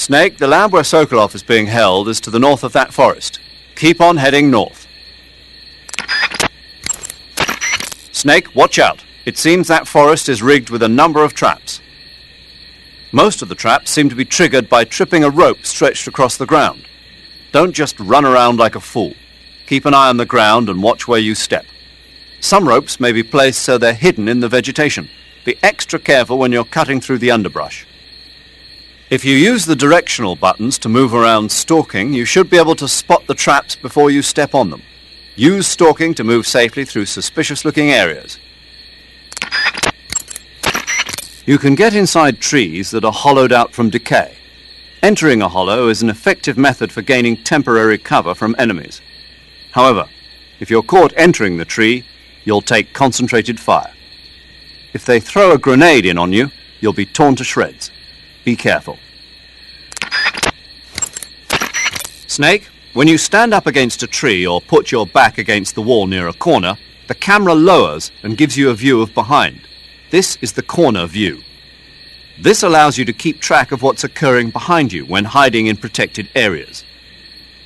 Snake, the lab where Sokolov is being held is to the north of that forest. Keep on heading north. Snake, watch out. It seems that forest is rigged with a number of traps. Most of the traps seem to be triggered by tripping a rope stretched across the ground. Don't just run around like a fool. Keep an eye on the ground and watch where you step. Some ropes may be placed so they're hidden in the vegetation. Be extra careful when you're cutting through the underbrush. If you use the directional buttons to move around stalking, you should be able to spot the traps before you step on them. Use stalking to move safely through suspicious-looking areas. You can get inside trees that are hollowed out from decay. Entering a hollow is an effective method for gaining temporary cover from enemies. However, if you're caught entering the tree, you'll take concentrated fire. If they throw a grenade in on you, you'll be torn to shreds. Be careful. Snake, when you stand up against a tree or put your back against the wall near a corner, the camera lowers and gives you a view of behind. This is the corner view. This allows you to keep track of what's occurring behind you when hiding in protected areas.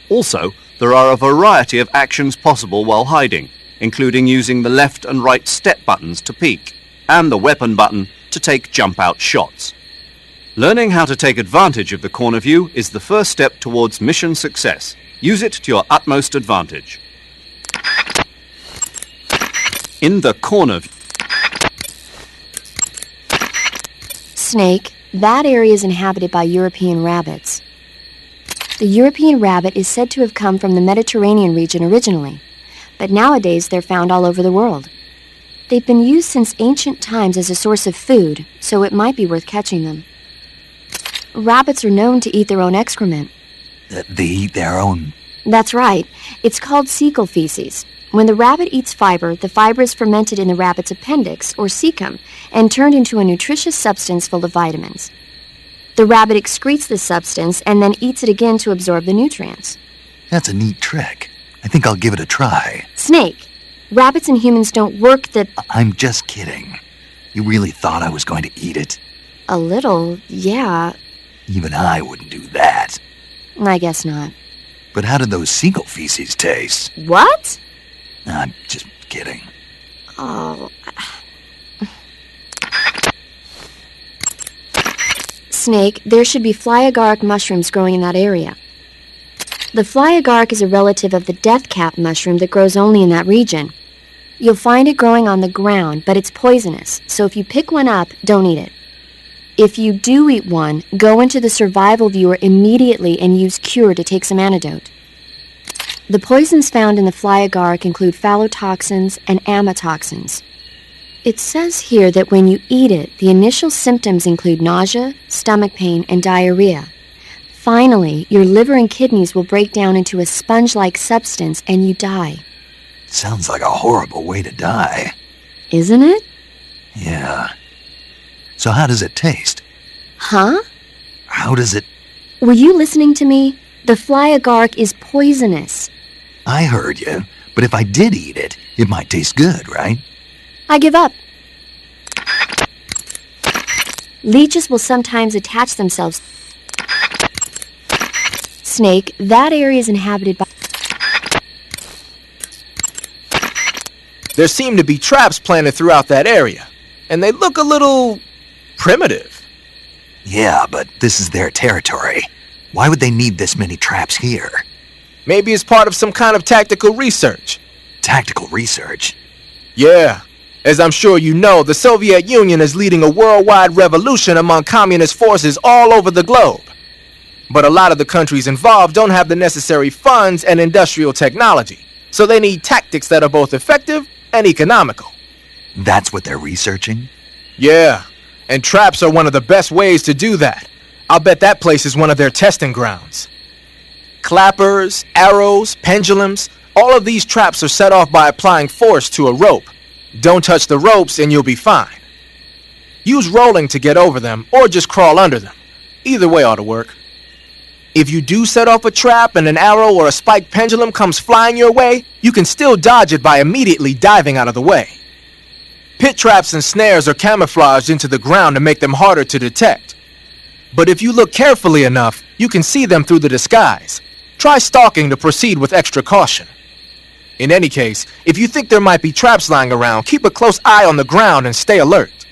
Also, there are a variety of actions possible while hiding, including using the left and right step buttons to peek, and the weapon button to take jump-out shots. Learning how to take advantage of the corner view is the first step towards mission success. Use it to your utmost advantage. In the corner view. Snake, that area is inhabited by European rabbits. The European rabbit is said to have come from the Mediterranean region originally, but nowadays they're found all over the world. They've been used since ancient times as a source of food, so it might be worth catching them. Rabbits are known to eat their own excrement. They eat their own? That's right. It's called cecal feces. When the rabbit eats fiber, the fiber is fermented in the rabbit's appendix, or cecum, and turned into a nutritious substance full of vitamins. The rabbit excretes this substance and then eats it again to absorb the nutrients. That's a neat trick. I think I'll give it a try. Snake, rabbits and humans don't work the... I'm just kidding. You really thought I was going to eat it? A little, yeah. Even I wouldn't do that. I guess not. But how did those cecal feces taste? What? I'm just kidding. Oh. Snake, there should be fly agaric mushrooms growing in that area. The fly agaric is a relative of the death cap mushroom that grows only in that region. You'll find it growing on the ground, but it's poisonous, so if you pick one up, don't eat it. If you do eat one, go into the survival viewer immediately and use Cure to take some antidote. The poisons found in the fly agaric include phallotoxins and amatoxins. It says here that when you eat it, the initial symptoms include nausea, stomach pain, and diarrhea. Finally, your liver and kidneys will break down into a sponge-like substance and you die. Sounds like a horrible way to die. Isn't it? Yeah. So how does it taste? Huh? How does it... Were you listening to me? The fly agaric is poisonous. I heard you, but if I did eat it, it might taste good, right? I give up. Leeches will sometimes attach themselves. Snake, that area is inhabited by... There seem to be traps planted throughout that area, and they look a little primitive. Yeah, but this is their territory. Why would they need this many traps here? Maybe it's part of some kind of tactical research. Tactical research? Yeah. As I'm sure you know, the Soviet Union is leading a worldwide revolution among communist forces all over the globe. But a lot of the countries involved don't have the necessary funds and industrial technology, so they need tactics that are both effective and economical. That's what they're researching? Yeah, and traps are one of the best ways to do that. I'll bet that place is one of their testing grounds. Clappers, arrows, pendulums, all of these traps are set off by applying force to a rope. Don't touch the ropes and you'll be fine. Use rolling to get over them, or just crawl under them. Either way ought to work. If you do set off a trap and an arrow or a spiked pendulum comes flying your way, you can still dodge it by immediately diving out of the way. Pit traps and snares are camouflaged into the ground to make them harder to detect. But if you look carefully enough, You can see them through the disguise. Try stalking to proceed with extra caution. In any case, if you think there might be traps lying around, keep a close eye on the ground and stay alert.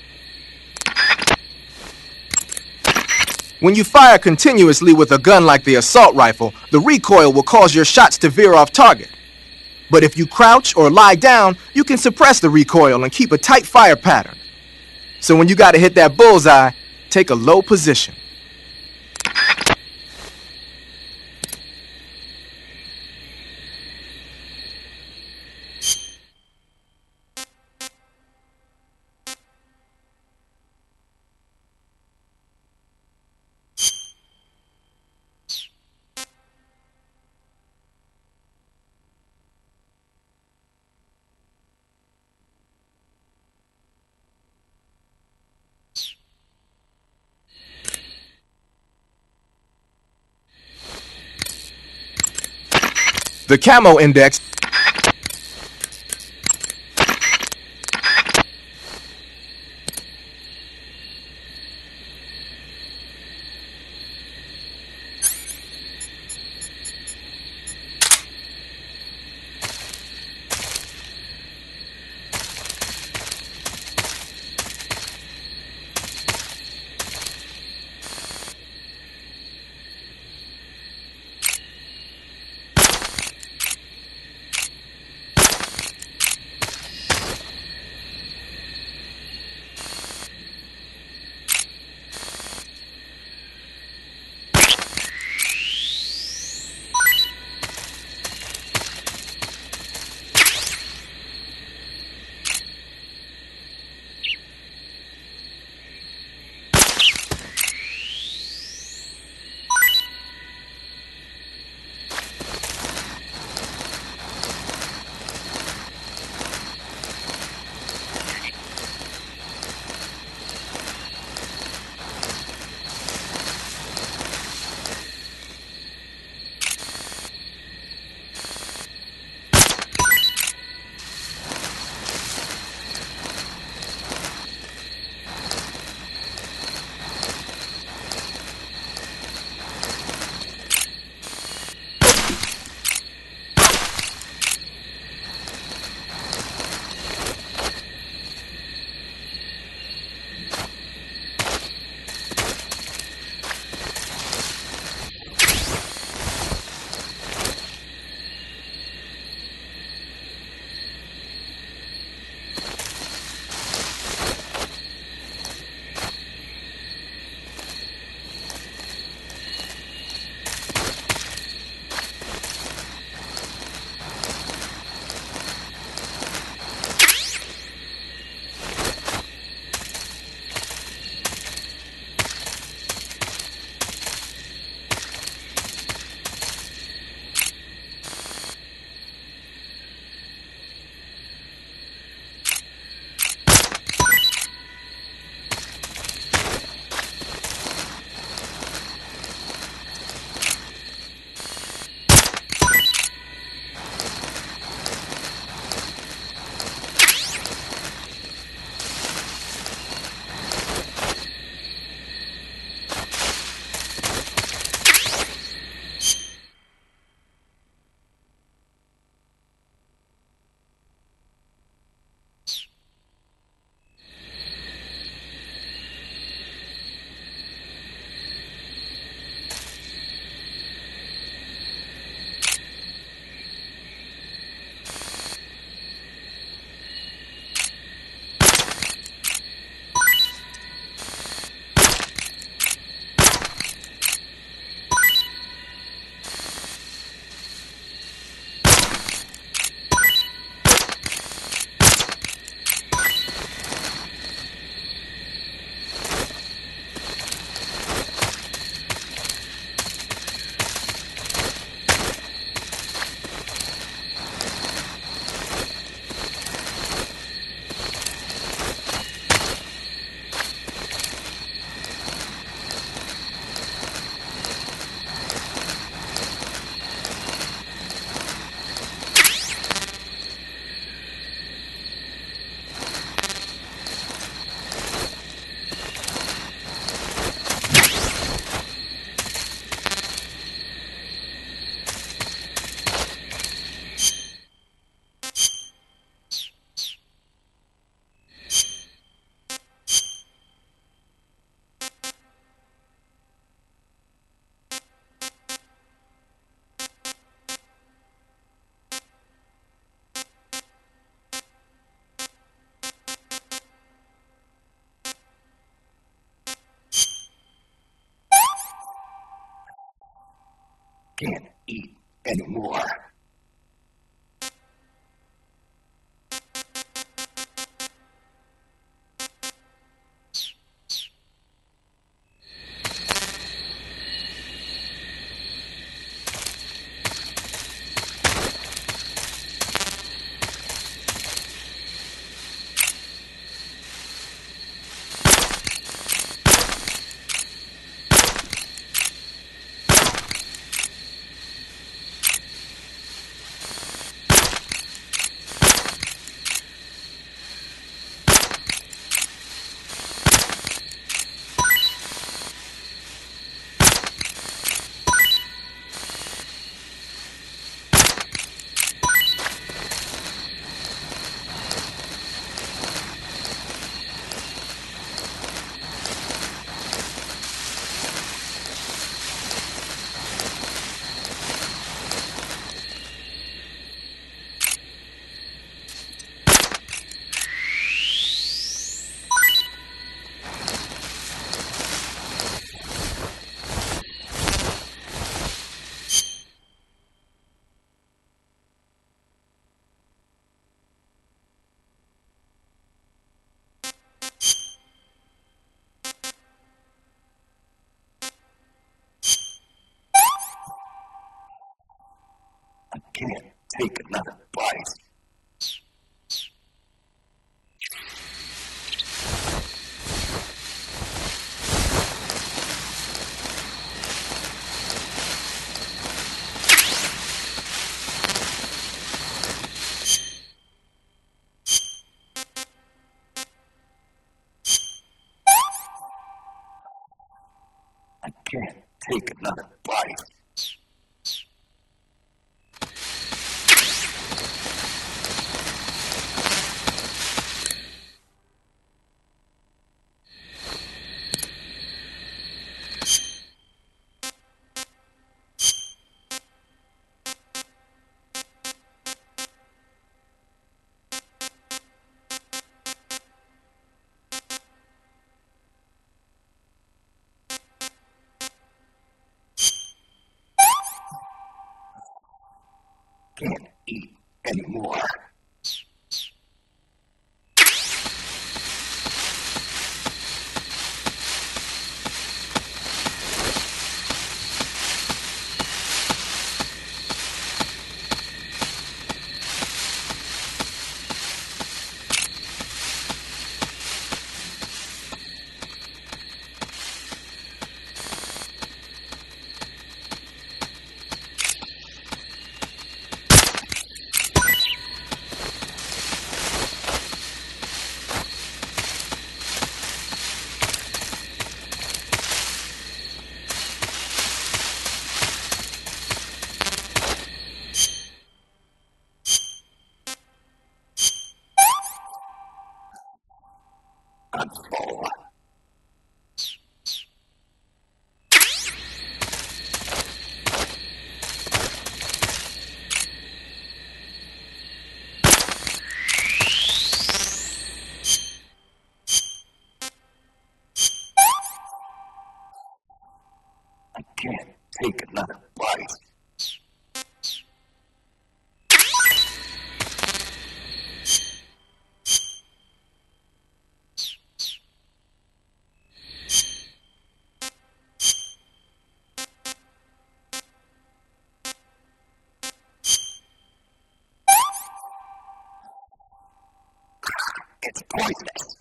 When you fire continuously with a gun like the assault rifle, the recoil will cause your shots to veer off target. But if you crouch or lie down, you can suppress the recoil and keep a tight fire pattern. So when you gotta hit that bullseye, take a low position. The camo index can't eat anymore. I can't take another bite. I can't take another bite. Can't eat anymore. I'm full. I can't take another bite. It's poisonous.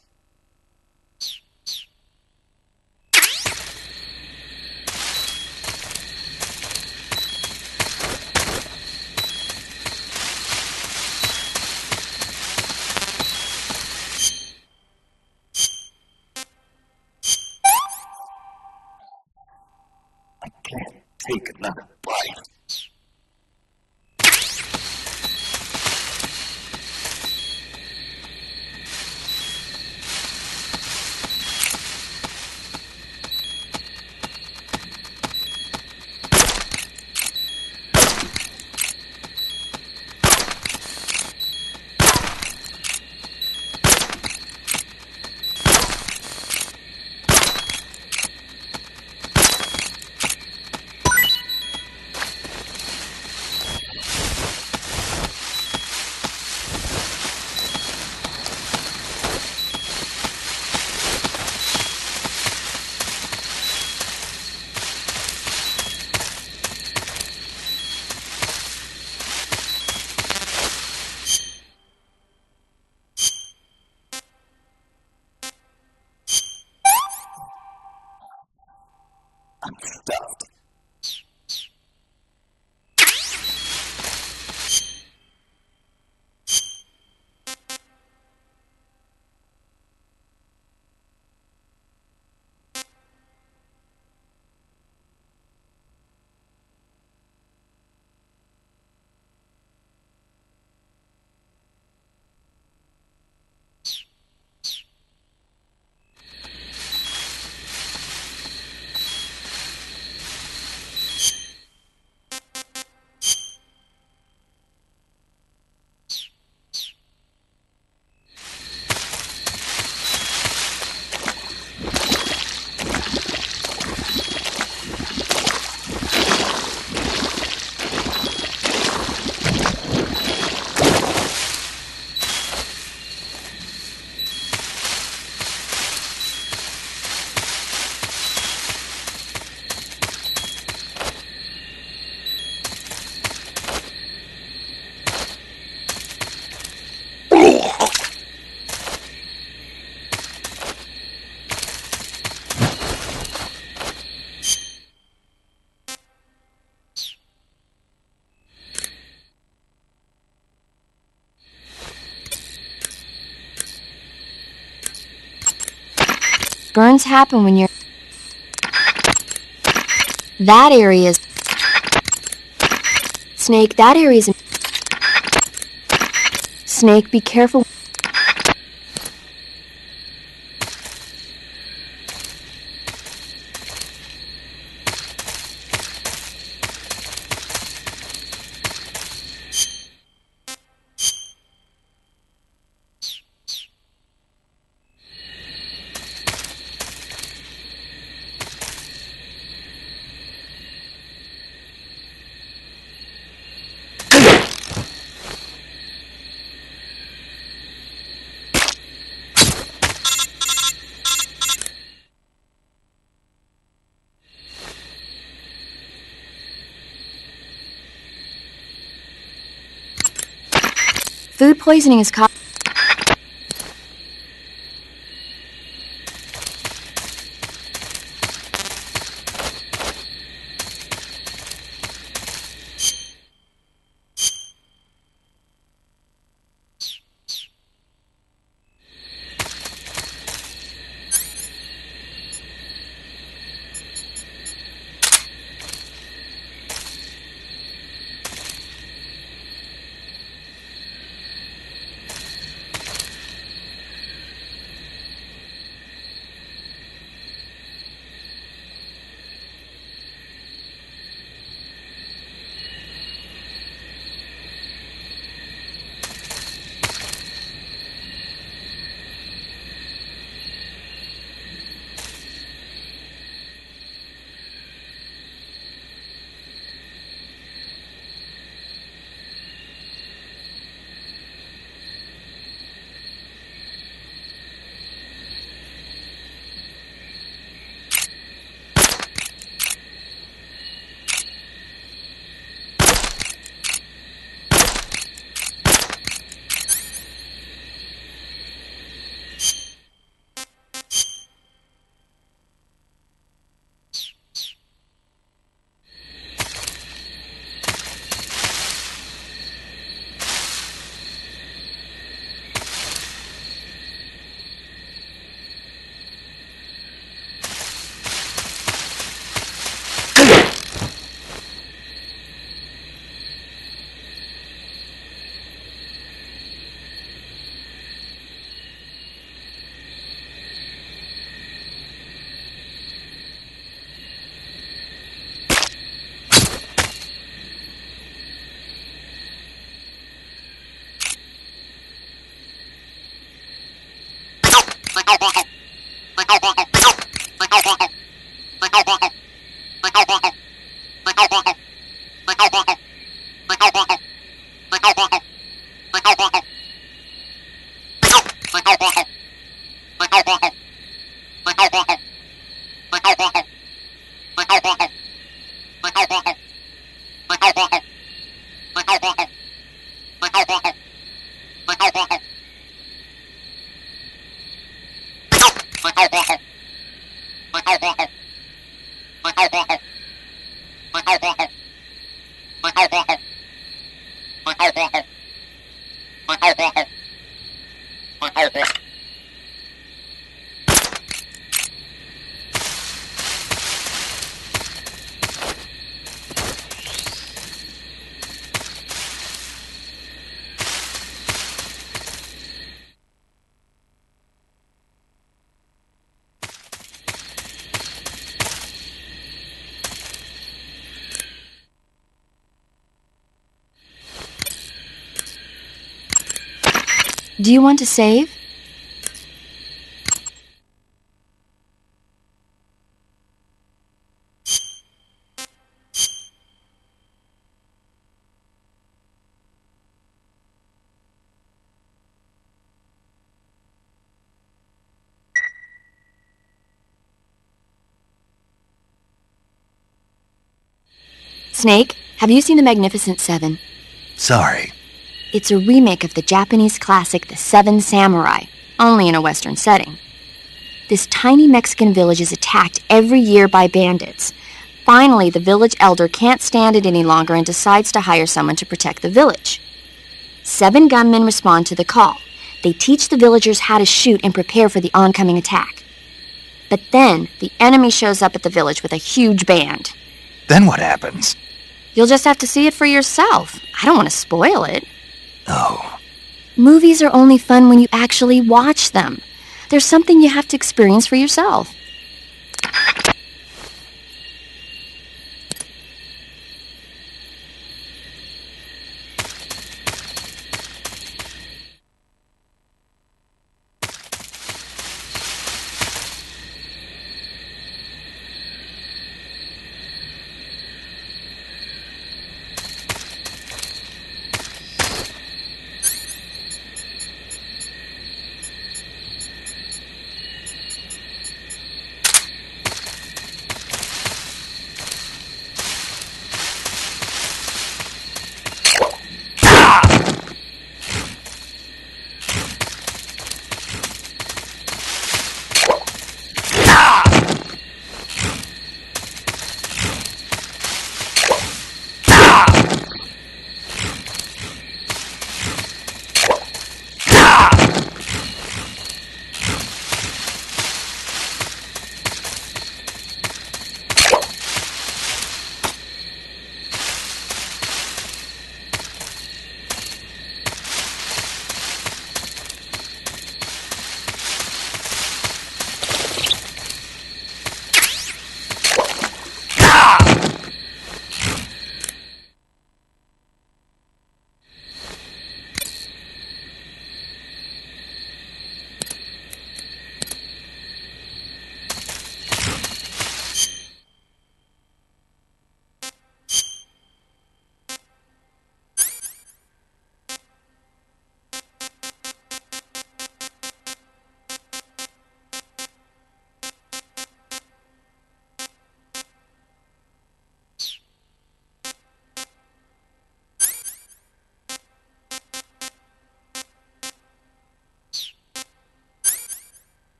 I can't take another bite. Burns happen when you're... That area is... Snake, that area is... Snake, be careful. Food poisoning is caused... Do you want to save? Snake, have you seen The Magnificent Seven? Sorry. It's a remake of the Japanese classic The Seven Samurai, only in a Western setting. This tiny Mexican village is attacked every year by bandits. Finally, the village elder can't stand it any longer and decides to hire someone to protect the village. 7 gunmen respond to the call. They teach the villagers how to shoot and prepare for the oncoming attack. But then, the enemy shows up at the village with a huge band. Then what happens? You'll just have to see it for yourself. I don't want to spoil it. Oh. Movies are only fun when you actually watch them. There's something you have to experience for yourself.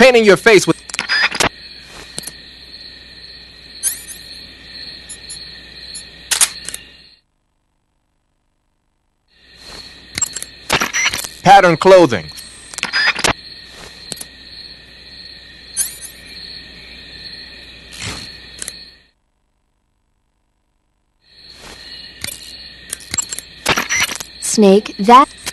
Painting your face with... pattern clothing. Snake, that...